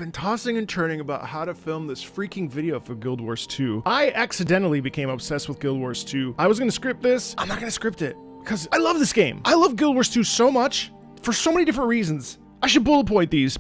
been tossing and turning about how to film this freaking video for Guild Wars 2. I accidentally became obsessed with Guild Wars 2. I was gonna script this. I'm not gonna script it because I love this game. I love Guild Wars 2 so much for so many different reasons. I should bullet point these.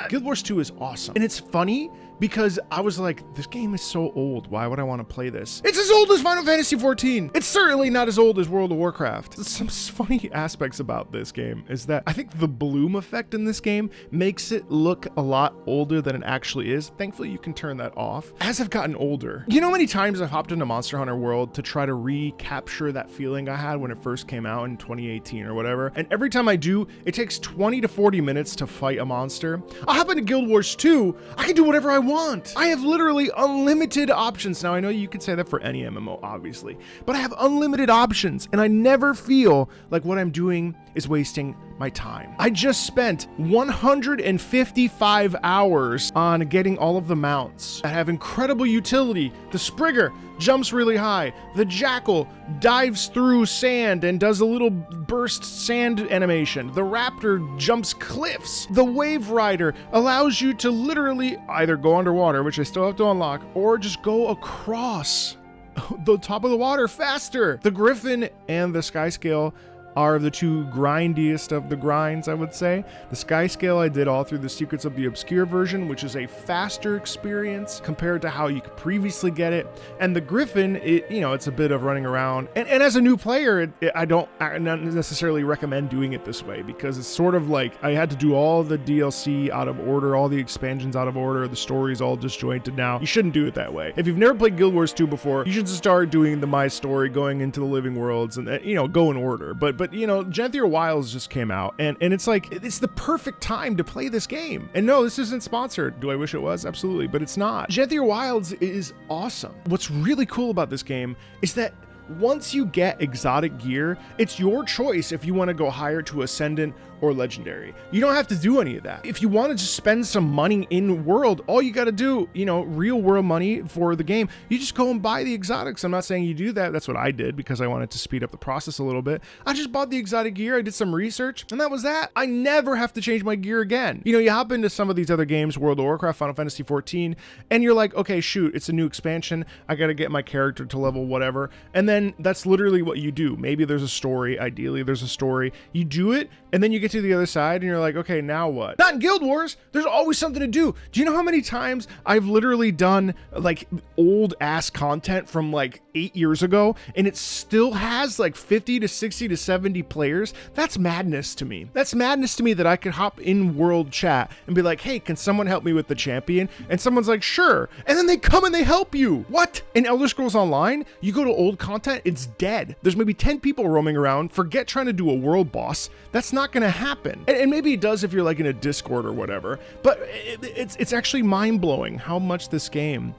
Guild Wars 2 is awesome. And it's funny because I was like, this game is so old. Why would I want to play this? It's as old as Final Fantasy XIV. It's certainly not as old as World of Warcraft. Some funny aspects about this game is that I think the bloom effect in this game makes it look a lot older than it actually is. Thankfully, you can turn that off. As I've gotten older, you know how many times I've hopped into Monster Hunter World to try to recapture that feeling I had when it first came out in 2018 or whatever. And every time I do, it takes 20 to 40 minutes to fight a monster. I'll hop into Guild Wars 2. I can do whatever I want. I have literally unlimited options. Now, I know you could say that for any MMO, obviously, but I have unlimited options and I never feel like what I'm doing is wasting my time. I just spent 155 hours on getting all of the mounts that have incredible utility. The Sprigger jumps really high. The Jackal dives through sand and does a little burst sand animation. The Raptor jumps cliffs. The Wave Rider allows you to literally either go underwater, which I still have to unlock, or just go across the top of the water faster. The Griffin and the Skyscale are the two grindiest of the grinds, I would say. The Skyscale I did all through the Secrets of the Obscure version, which is a faster experience compared to how you could previously get it. And the Griffin, it's a bit of running around. And as a new player, I don't necessarily recommend doing it this way because it's sort of like I had to do all the DLC out of order, all the expansions out of order, the story's all disjointed now. You shouldn't do it that way. If you've never played Guild Wars 2 before, you should just start doing the My Story, going into the Living Worlds, and go in order. But Janthir Wilds just came out, and it's like, it's the perfect time to play this game. And no, this isn't sponsored. Do I wish it was? Absolutely, but it's not. Janthir Wilds is awesome. What's really cool about this game is that once you get exotic gear, it's your choice if you want to go higher to Ascendant or Legendary. You don't have to do any of that. If you want to just spend some money in world, all you got to do, real world money for the game, you just go and buy the exotics. I'm not saying you do that. That's what I did because I wanted to speed up the process a little bit. I just bought the exotic gear. I did some research and that was that. I never have to change my gear again. You hop into some of these other games, World of Warcraft, Final Fantasy XIV, and you're like, okay, shoot, it's a new expansion. I got to get my character to level whatever. And then that's literally what you do. Maybe there's a story. Ideally, there's a story. You do it, and then you get to the other side, and you're like, okay, now what? Not in Guild Wars. There's always something to do. Do you know how many times I've literally done like old ass content from like 8 years ago, and it still has like 50 to 60 to 70 players? That's madness to me. That's madness to me that I could hop in world chat and be like, hey, can someone help me with the champion? And someone's like, sure. And then they come and they help you. What? In Elder Scrolls Online, you go to old content, it's dead. There's maybe 10 people roaming around. Forget trying to do a world boss. That's not gonna happen. And maybe it does if you're like in a Discord or whatever, but it's actually mind-blowing how much this game,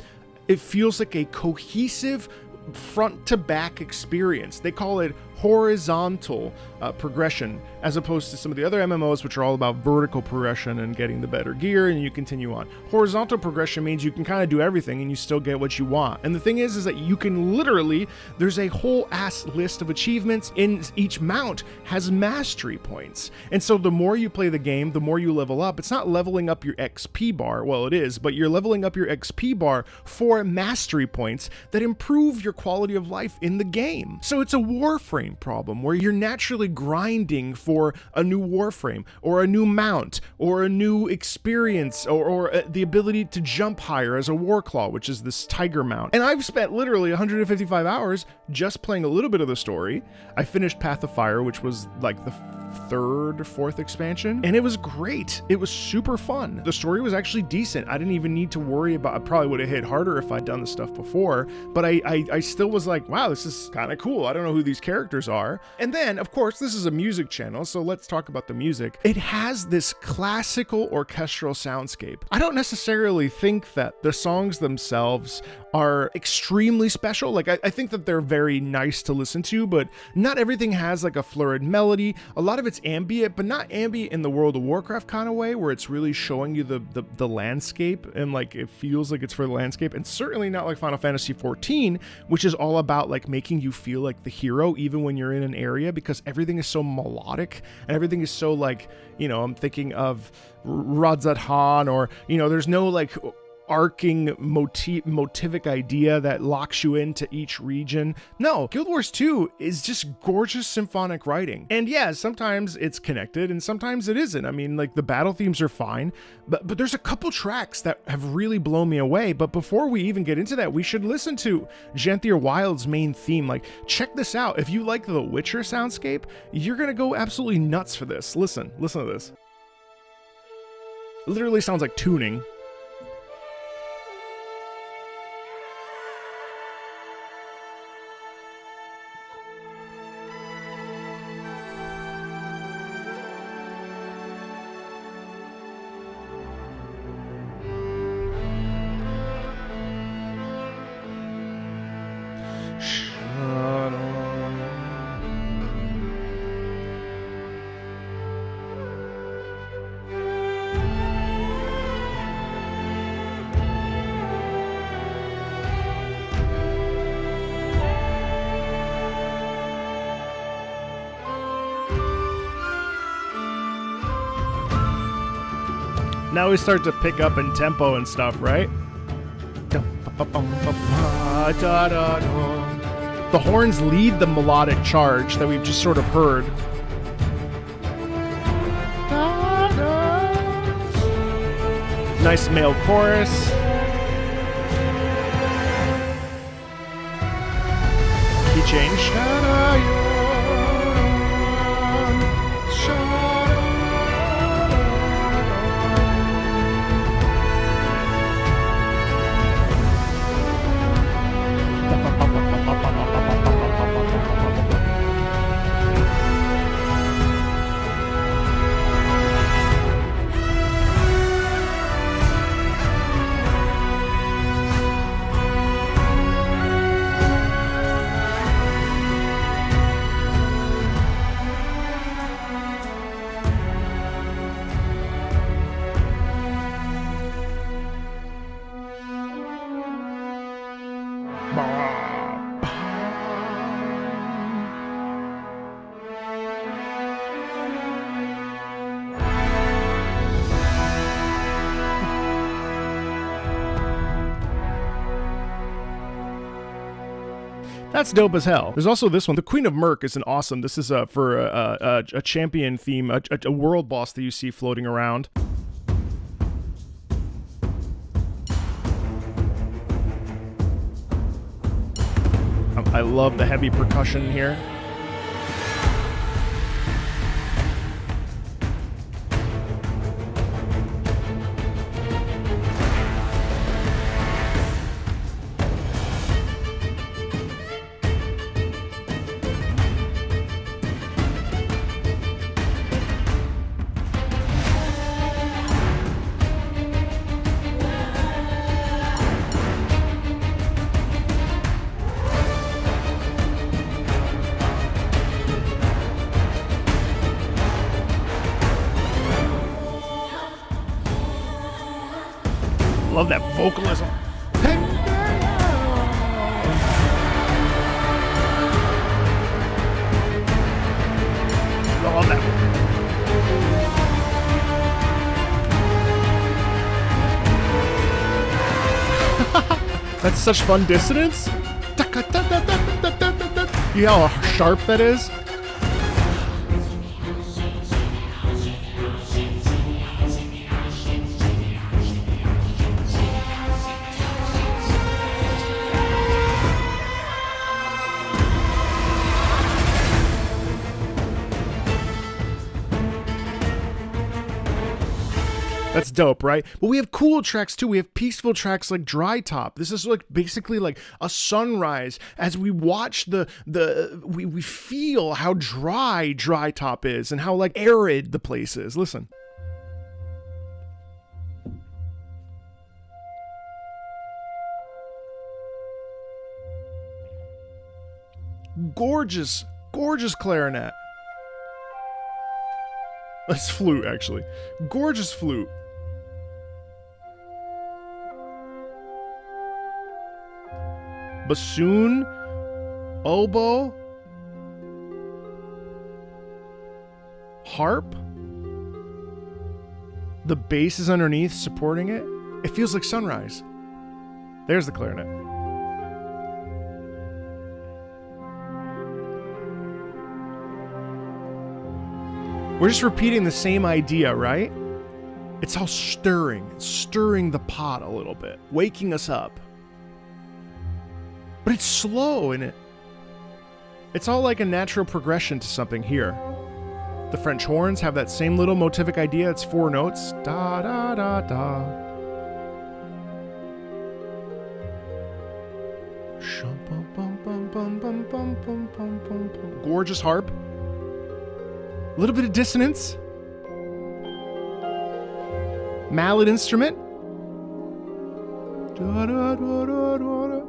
it feels like a cohesive front to back experience. They call it horizontal progression, as opposed to some of the other MMOs, which are all about vertical progression and getting the better gear, and you continue on. Horizontal progression means you can kind of do everything and you still get what you want. And the thing is that you can literally, there's a whole ass list of achievements, in each mount has mastery points. And so the more you play the game, the more you level up. It's not leveling up your XP bar, well it is, but you're leveling up your XP bar for mastery points that improve your quality of life in the game. So it's a Warframe problem where you're naturally grinding for a new Warframe or a new mount or a new experience or the ability to jump higher as a Warclaw, which is this tiger mount. And I've spent literally 155 hours just playing a little bit of the story. I finished Path of Fire, which was like the third, fourth expansion, and it was great. It was super fun. The story was actually decent. I didn't even need to worry about, I probably would have hit harder if I'd done the stuff before, but I still was like, wow, this is kind of cool. I don't know who these characters are. And then, of course, this is a music channel, so let's talk about the music. It has this classical orchestral soundscape. I don't necessarily think that the songs themselves are extremely special. Like, I think that they're very nice to listen to, but not everything has like a florid melody. A lot of of it's ambient, but not ambient in the World of Warcraft kind of way, where it's really showing you the landscape and like it feels like it's for the landscape, and certainly not like Final Fantasy XIV, which is all about like making you feel like the hero even when you're in an area, because everything is so melodic and everything is so like, you know, I'm thinking of Radzat, or, you know, there's no like arcing motivic idea that locks you into each region. No, Guild Wars 2 is just gorgeous symphonic writing. And yeah, sometimes it's connected and sometimes it isn't. I mean, like the battle themes are fine, but there's a couple tracks that have really blown me away. But before we even get into that, we should listen to Janthir Wild's main theme. Like, check this out. If you like the Witcher soundscape, you're gonna go absolutely nuts for this. Listen to this. It literally sounds like tuning. Now we start to pick up in tempo and stuff, right? The horns lead the melodic charge that we've just sort of heard. Nice male chorus. Key change. That's dope as hell. There's also this one. The Queen of Murk is an awesome. This is for a champion theme, a world boss that you see floating around. I love the heavy percussion here. Love that vocalism. Love that. That's such fun dissonance. You know how sharp that is? That's dope, right? But we have cool tracks too. We have peaceful tracks like Drytop. This is like basically like a sunrise as we watch we feel how dry Drytop is and how like arid the place is. Listen. Gorgeous, gorgeous clarinet. That's flute, actually. Gorgeous flute. Bassoon, oboe, harp. The bass is underneath supporting it. It feels like sunrise. There's the clarinet. We're just repeating the same idea, right? It's all stirring. It's stirring the pot a little bit, waking us up. But it's slow in it. It's all like a natural progression to something here. The French horns have that same little motivic idea. It's 4 notes. Da da da da. Gorgeous harp. A little bit of dissonance. Mallet instrument. Da, da, da, da, da, da.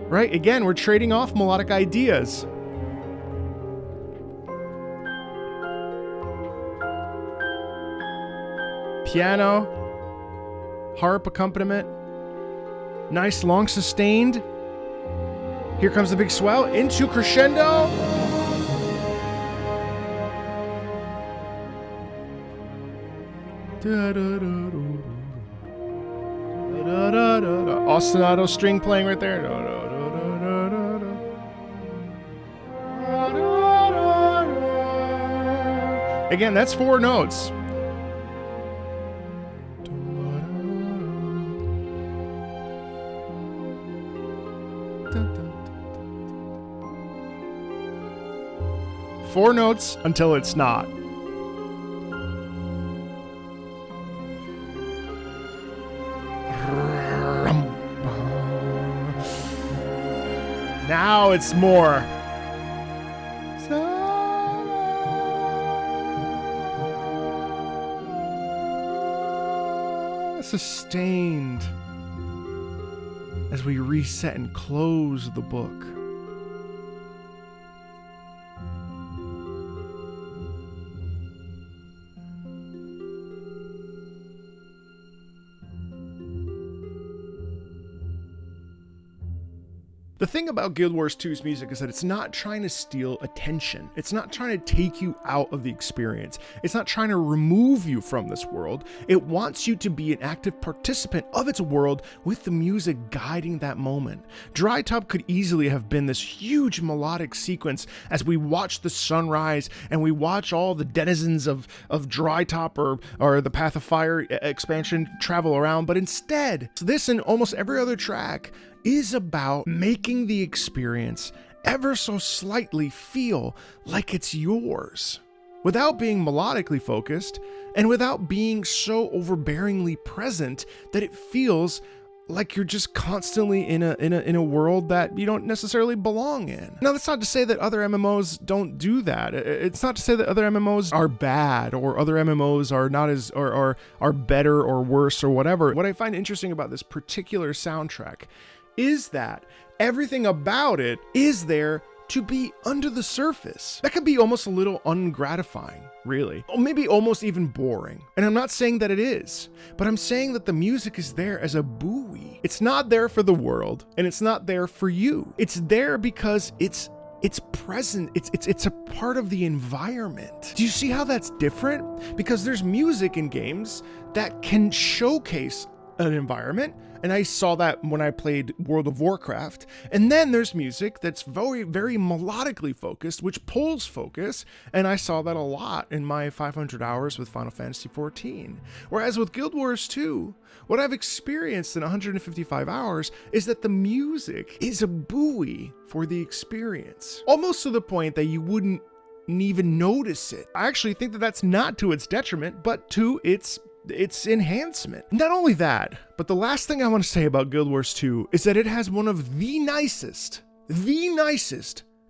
Right? Again, we're trading off melodic ideas. Piano. Harp accompaniment. Nice long sustained. Here comes the big swell into crescendo. Da, da, da, da, da, da, da, da. Ostinato string playing right there. Da, da, da, da, da, da, da. Da, da, da, da. Again, that's 4 notes. Four notes until it's not. Now it's more. Sustained as we reset and close the book. The thing about Guild Wars 2's music is that it's not trying to steal attention. It's not trying to take you out of the experience. It's not trying to remove you from this world. It wants you to be an active participant of its world with the music guiding that moment. Drytop could easily have been this huge melodic sequence as we watch the sunrise and we watch all the denizens of Drytop or the Path of Fire expansion travel around, but instead, this and almost every other track is about making the experience ever so slightly feel like it's yours, without being melodically focused and without being so overbearingly present that it feels like you're just constantly in a world that you don't necessarily belong in. Now, that's not to say that other MMOs don't do that. It's not to say that other MMOs are bad or other MMOs are not as are better or worse or whatever. What I find interesting about this particular soundtrack is that everything about it is there to be under the surface. That could be almost a little ungratifying, really. Or maybe almost even boring. And I'm not saying that it is, but I'm saying that the music is there as a buoy. It's not there for the world, and it's not there for you. It's there because it's present. It's a part of the environment. Do you see how that's different? Because there's music in games that can showcase an environment, and I saw that when I played World of Warcraft. And then there's music that's very, very melodically focused, which pulls focus, and I saw that a lot in my 500 hours with Final Fantasy XIV. Whereas with Guild Wars 2, what I've experienced in 155 hours is that the music is a buoy for the experience, almost to the point that you wouldn't even notice it. I actually think that that's not to its detriment, but to its enhancement. Not only that, but the last thing I want to say about Guild Wars 2 is that it has one of the nicest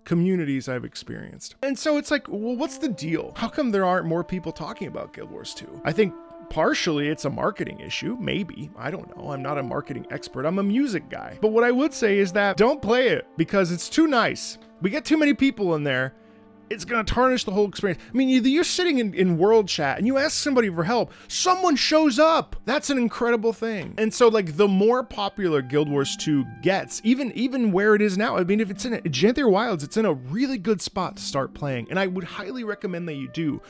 communities I've experienced. And so it's like, well, what's the deal? How come there aren't more people talking about Guild Wars 2? I think partially it's a marketing issue, maybe. I don't know. I'm not a marketing expert. I'm a music guy. But what I would say is that don't play it because it's too nice. We get too many people in there it's going to tarnish the whole experience. I mean, you're sitting in world chat and you ask somebody for help, someone shows up. That's an incredible thing. And so like the more popular Guild Wars 2 gets, even where it is now, I mean, if it's in Janthir Wilds, it's in a really good spot to start playing. And I would highly recommend that you do.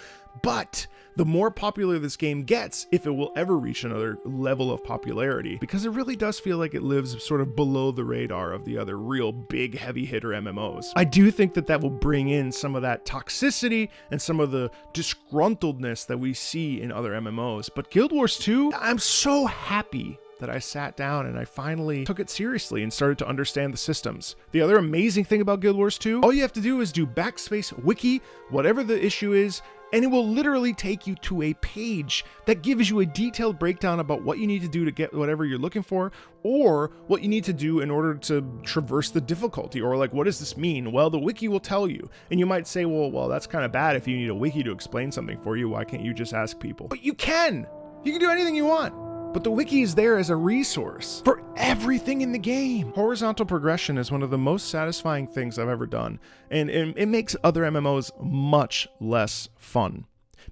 But the more popular this game gets, if it will ever reach another level of popularity, because it really does feel like it lives sort of below the radar of the other real big heavy hitter MMOs. I do think that that will bring in some of that toxicity and some of the disgruntledness that we see in other MMOs. But Guild Wars 2, I'm so happy that I sat down and I finally took it seriously and started to understand the systems. The other amazing thing about Guild Wars 2, all you have to do is do backspace wiki, whatever the issue is, and it will literally take you to a page that gives you a detailed breakdown about what you need to do to get whatever you're looking for, or what you need to do in order to traverse the difficulty, or like, what does this mean? Well, the wiki will tell you. And you might say, well, that's kind of bad if you need a wiki to explain something for you. Why can't you just ask people? But you can! You can do anything you want. But the wiki is there as a resource for everything in the game. Horizontal progression is one of the most satisfying things I've ever done, and it makes other MMOs much less fun.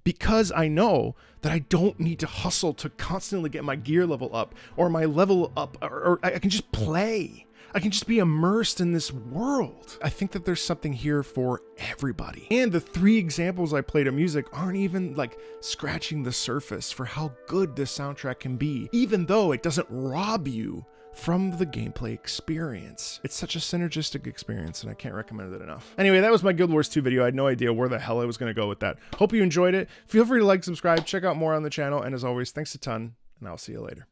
Because I know that I don't need to hustle to constantly get my gear level up, or my level up, or I can just play. I can just be immersed in this world. I think that there's something here for everybody. And the 3 examples I played of music aren't even like scratching the surface for how good this soundtrack can be, even though it doesn't rob you from the gameplay experience. It's such a synergistic experience, and I can't recommend it enough. Anyway, that was my Guild Wars 2 video. I had no idea where the hell I was gonna go with that. Hope you enjoyed it. Feel free to like, subscribe, check out more on the channel, and as always, thanks a ton, and I'll see you later.